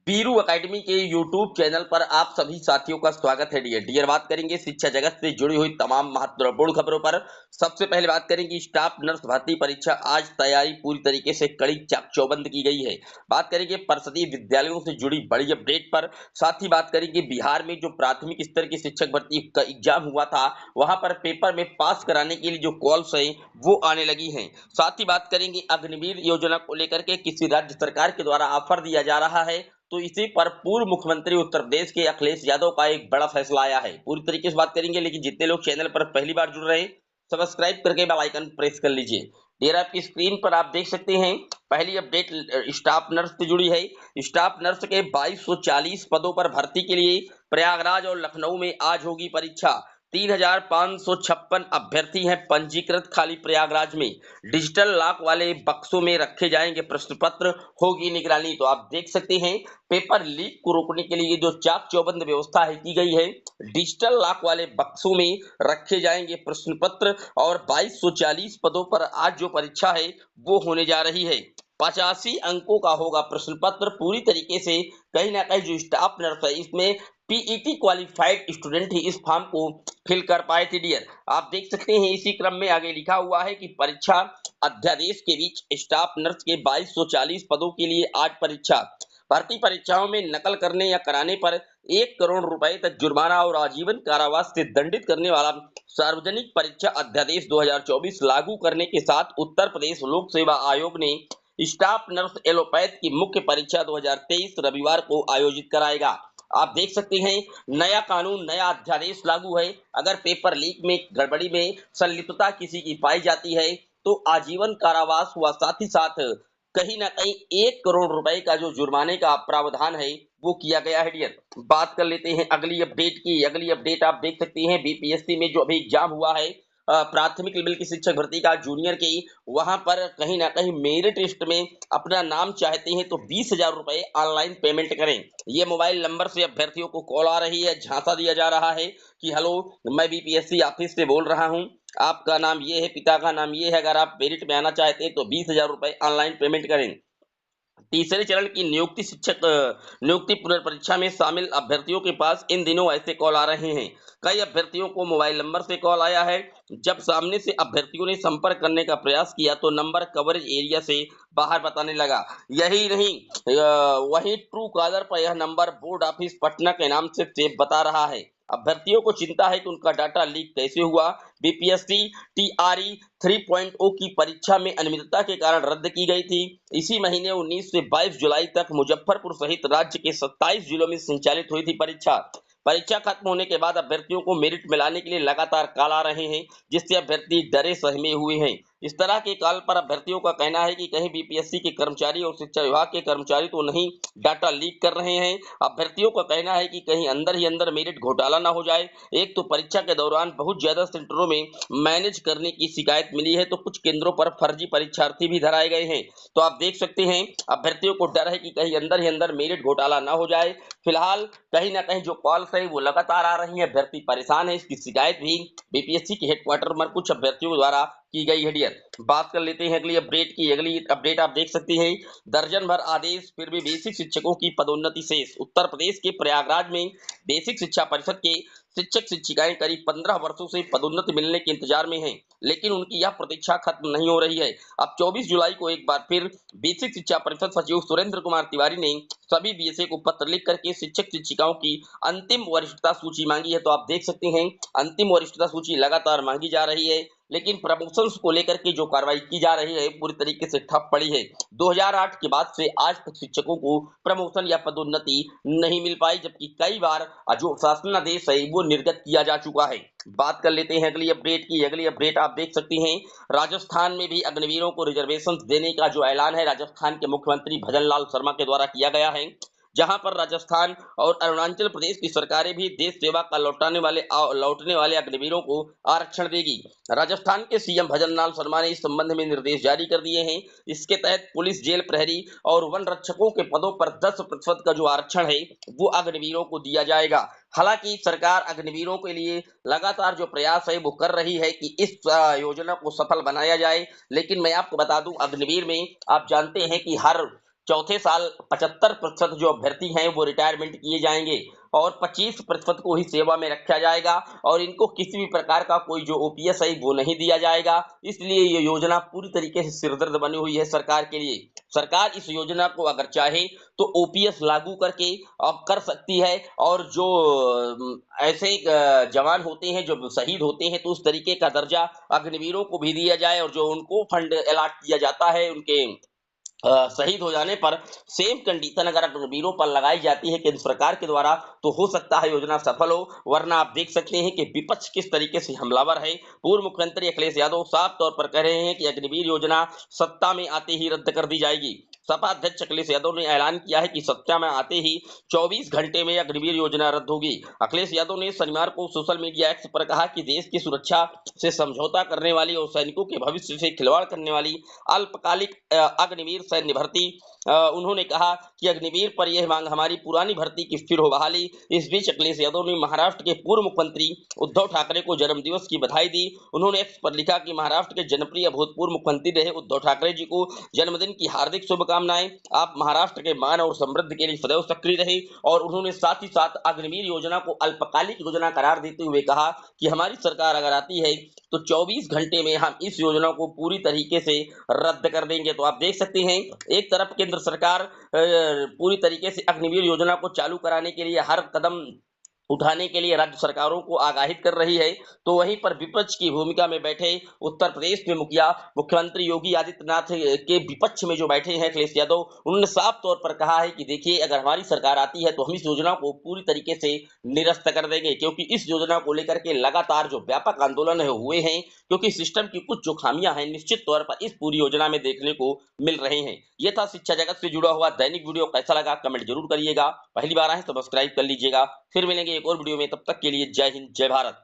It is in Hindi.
वीरू एकेडमी के यूट्यूब चैनल पर आप सभी साथियों का स्वागत है। डियर बात करेंगे शिक्षा जगत से जुड़ी हुई तमाम महत्वपूर्ण खबरों पर। सबसे पहले बात करेंगे स्टाफ नर्स भर्ती परीक्षा, आज तैयारी पूरी तरीके से कड़ी चाक चौबंद की गई है। बात करेंगे परिषदीय विद्यालयों से जुड़ी बड़ी अपडेट पर। साथ ही बात करेंगे बिहार में जो प्राथमिक स्तर की शिक्षक भर्ती का एग्जाम हुआ था, वहां पर पेपर में पास कराने के लिए जो कॉल्स है वो आने लगी है। साथ ही बात करेंगे अग्निवीर योजना को लेकर के किसी राज्य सरकार के द्वारा ऑफर दिया जा रहा है, तो इसी पर पूर्व मुख्यमंत्री उत्तर प्रदेश के अखिलेश यादव का एक बड़ा फैसला आया है। पूरी तरीके से बात करेंगे, लेकिन जितने लोग चैनल पर पहली बार जुड़ रहे हैं, सब्सक्राइब करके बेल आइकन प्रेस कर लीजिए। डियर आपकी स्क्रीन पर आप देख सकते हैं पहली अपडेट स्टाफ नर्स से जुड़ी है। स्टाफ नर्स के 2240 पदों पर भर्ती के लिए प्रयागराज और लखनऊ में आज होगी परीक्षा। 3556 अभ्यर्थी हैं पंजीकृत खाली प्रयागराज में। डिजिटल लॉक वाले बक्सों में रखे जाएंगे प्रश्न पत्र, होगी निगरानी। तो आप देख सकते हैं पेपर लीक को रोकने के लिए जो चाक चौबंद व्यवस्था है की गई है। डिजिटल लॉक वाले बक्सों में रखे जाएंगे प्रश्न पत्र और 2240 पदों पर आज जो परीक्षा है वो होने जा रही है। 85 अंकों का होगा प्रश्न पत्र। पूरी तरीके से कहीं ना कहीं जो स्टाफ नर्स है इसमें पीईटी क्वालिफाइड स्टूडेंट ही इस फॉर्म को फिल कर पाए थे। डियर आप देख सकते हैं इसी क्रम में आगे लिखा हुआ है कि परीक्षा अध्यादेश के बीच स्टाफ नर्स के 2240 पदों के लिए आज परीक्षा। भर्ती परीक्षाओं में नकल करने या कराने पर 1 करोड़ रुपए तक जुर्माना और आजीवन कारावास से दंडित करने वाला सार्वजनिक परीक्षा अध्यादेश 2024 लागू करने के साथ उत्तर प्रदेश लोक सेवा आयोग ने स्टाफ नर्स एलोपैथ की मुख्य परीक्षा 2023 रविवार को आयोजित कराएगा। आप देख सकते हैं नया कानून, नया अध्यादेश लागू है। अगर पेपर लीक में गड़बड़ी में संलिप्तता किसी की पाई जाती है तो आजीवन कारावास हुआ, साथ ही साथ कहीं ना कहीं 1 करोड़ रुपए का जो जुर्माने का प्रावधान है वो किया गया है। डियर बात कर लेते हैं अगली अपडेट की। अगली अपडेट आप देख सकते हैं बीपीएससी में जो अभी एग्जाम हुआ है प्राथमिक लेवल की शिक्षक भर्ती का जूनियर की, वहां पर कहीं ना कहीं मेरिट लिस्ट में अपना नाम चाहते हैं तो 20,000 रुपए ऑनलाइन पेमेंट करें। ये मोबाइल नंबर से अभ्यर्थियों को कॉल आ रही है, झांसा दिया जा रहा है कि हेलो मैं बीपीएससी ऑफिस से बोल रहा हूं, आपका नाम ये है, पिता का नाम ये है, अगर आप मेरिट में आना चाहते हैं तो 20,000 रुपए ऑनलाइन पेमेंट करें। तीसरे चरण की नियुक्ति पुनर्परीक्षा में शामिल अभ्यर्थियों के पास इन दिनों ऐसे कॉल आ रहे हैं। कई अभ्यर्थियों को मोबाइल नंबर से कॉल आया है। जब सामने से अभ्यर्थियों ने संपर्क करने का प्रयास किया तो नंबर कवरेज एरिया से बाहर बताने लगा। यही नहीं, वहीं ट्रू कॉलर पर यह नंबर बोर्ड ऑफिस पटना के नाम से सेव बता रहा है। अभ्यर्थियों को चिंता है कि उनका डाटा लीक कैसे हुआ। बीपीएससी टीआरई 3.0 की परीक्षा में अनियमितता के कारण रद्द की गई थी। इसी महीने 19 से 22 जुलाई तक मुजफ्फरपुर सहित राज्य के 27 जिलों में संचालित हुई थी परीक्षा। परीक्षा खत्म होने के बाद अभ्यर्थियों को मेरिट मिलाने के लिए लगातार कॉल आ रहे हैं, जिससे अभ्यर्थी डरे सहमे हुए हैं। इस तरह के कॉल पर अभ्यर्थियों का कहना है कि कहीं बीपीएससी के कर्मचारी और शिक्षा विभाग के कर्मचारी तो नहीं डाटा लीक कर रहे हैं। अभ्यर्थियों का कहना है कि कहीं अंदर ही अंदर मेरिट घोटाला ना हो जाए। एक तो परीक्षा के दौरान बहुत ज्यादा सेंटरों में मैनेज करने की शिकायत मिली है, तो कुछ केंद्रों पर फर्जी परीक्षार्थी भी धराए गए हैं। तो आप देख सकते हैं अभ्यर्थियों को डर है कि कहीं अंदर ही अंदर मेरिट घोटाला ना हो जाए। फिलहाल कहीं ना कहीं जो कॉल्स है वो लगातार आ रही है, अभ्यर्थी परेशान है। इसकी शिकायत भी बीपीएससी के हेडक्वार्टर में कुछ अभ्यर्थियों द्वारा की गई है। डियर बात कर लेते हैं अगली अपडेट की। अगली अपडेट आप देख सकते हैं दर्जन भर आदेश फिर भी बेसिक शिक्षकों की पदोन्नति शेष। उत्तर प्रदेश के प्रयागराज में बेसिक शिक्षा परिषद के शिक्षक शिक्षिकाएं करीब 15 वर्षों से पदोन्नति मिलने के इंतजार में हैं, लेकिन उनकी यह प्रतीक्षा खत्म नहीं हो रही है। अब 24 जुलाई को एक बार फिर बेसिक शिक्षा परिषद सचिव सुरेंद्र कुमार तिवारी ने सभी बीएसए को पत्र लिख करके शिक्षक शिक्षिकाओं की अंतिम वरिष्ठता सूची मांगी है। तो आप देख सकते हैं अंतिम वरिष्ठता सूची लगातार मांगी जा रही है, लेकिन प्रमोशंस को लेकर के जो कार्रवाई की जा रही है पूरी तरीके से ठप पड़ी है। 2008 के बाद से आज तक शिक्षकों को प्रमोशन या पदोन्नति नहीं मिल पाई, जबकि कई बार जो शासनादेश है वो निर्गत किया जा चुका है। बात कर लेते हैं अगली अपडेट की। अगली अपडेट आप देख सकते हैं राजस्थान में भी अग्निवीरों को रिजर्वेशन देने का जो ऐलान है राजस्थान के मुख्यमंत्री भजन लाल शर्मा के द्वारा किया गया है, जहां पर राजस्थान और अरुणाचल प्रदेश की सरकारें भी देश सेवा का लौटने वाले अग्निवीरों को आरक्षण देगी। राजस्थान के सीएम भजन लाल शर्मा ने इस संबंध में निर्देश जारी कर दिए हैं। इसके तहत पुलिस, जेल प्रहरी और वन रक्षकों के पदों पर 10% का जो आरक्षण है वो अग्निवीरों को दिया जाएगा। हालांकि सरकार अग्निवीरों के लिए लगातार जो प्रयास है वो कर रही है कि इस योजना को सफल बनाया जाए, लेकिन मैं आपको बता दूं अग्निवीर में आप जानते हैं कि हर चौथे साल 75% जो अभ्यर्थी हैं वो रिटायरमेंट किए जाएंगे और 25% को ही सेवा में रखा जाएगा और इनको किसी भी प्रकार का कोई जो ओपीएस है वो नहीं दिया जाएगा। इसलिए ये योजना पूरी तरीके से सिरदर्द बनी हुई है सरकार के लिए। सरकार इस योजना को अगर चाहे तो ओपीएस लागू करके अब कर सकती है और जो ऐसे जवान होते हैं जो शहीद होते हैं तो उस तरीके का दर्जा अग्निवीरों को भी दिया जाए और जो उनको फंड अलॉट किया जाता है उनके शहीद हो जाने पर सेम कंडीशन अगर अग्निवीरों पर लगाई जाती है केंद्र सरकार के द्वारा तो हो सकता है योजना सफल हो। वरना आप देख सकते हैं कि विपक्ष किस तरीके से हमलावर है। पूर्व मुख्यमंत्री अखिलेश यादव साफ तौर पर कह रहे हैं कि अग्निवीर योजना सत्ता में आते ही रद्द कर दी जाएगी। सपा अध्यक्ष अखिलेश यादव ने ऐलान किया है कि सत्ता में आते ही 24 घंटे में अग्निवीर योजना रद्द होगी। अखिलेश यादव ने शनिवार को सोशल मीडिया एक्स पर कहा कि देश की सुरक्षा से समझौता करने वाली और सैनिकों के भविष्य से खिलवाड़ करने वाली अल्पकालिक अग्निवीर सैन्य भर्ती उन्होंने कहा कि अग्निवीर पर यह मांग हमारी पुरानी भर्ती की फिर हो बहाली। इस बीच अखिलेश यादव ने महाराष्ट्र के पूर्व मुख्यमंत्री उद्धव ठाकरे को जन्मदिवस की बधाई दी। उन्होंने एक्स पर लिखा कि महाराष्ट्र के जनप्रिय भूतपूर्व मुख्यमंत्री रहे उद्धव ठाकरे जी को जन्मदिन की हार्दिक शुभकामनाएं। आप महाराष्ट्र के मान और समृद्धि के लिए सदैव सक्रिय रहे। और उन्होंने साथ ही साथ अग्निवीर योजना को अल्पकालिक योजना करार देते हुए कहा कि हमारी सरकार अगर आती है तो 24 घंटे में हम इस योजना को पूरी तरीके से रद्द कर देंगे। तो आप देख सकते हैं एक तरफ केंद्र सरकार पूरी तरीके से अग्निवीर योजना को चालू कराने के लिए हर कदम उठाने के लिए राज्य सरकारों को आगाहित कर रही है, तो वहीं पर विपक्ष की भूमिका में बैठे उत्तर प्रदेश में मुख्यमंत्री योगी आदित्यनाथ के विपक्ष में जो बैठे हैं अखिलेश यादव, उन्होंने साफ तौर पर कहा है कि देखिए अगर हमारी सरकार आती है तो हम इस योजना को पूरी तरीके से निरस्त कर देंगे। क्योंकि इस योजना को लेकर के लगातार जो व्यापक आंदोलन हुए हैं, क्योंकि सिस्टम की कुछ जो खामियां हैं निश्चित तौर पर इस पूरी योजना में देखने को मिल रहे हैं। ये था शिक्षा जगत से जुड़ा हुआ दैनिक वीडियो। कैसा लगा कमेंट जरूर करिएगा। पहली बार आए सब्सक्राइब कर लीजिएगा। फिर मिलेंगे एक और वीडियो में, तब तक के लिए जय हिंद जय भारत।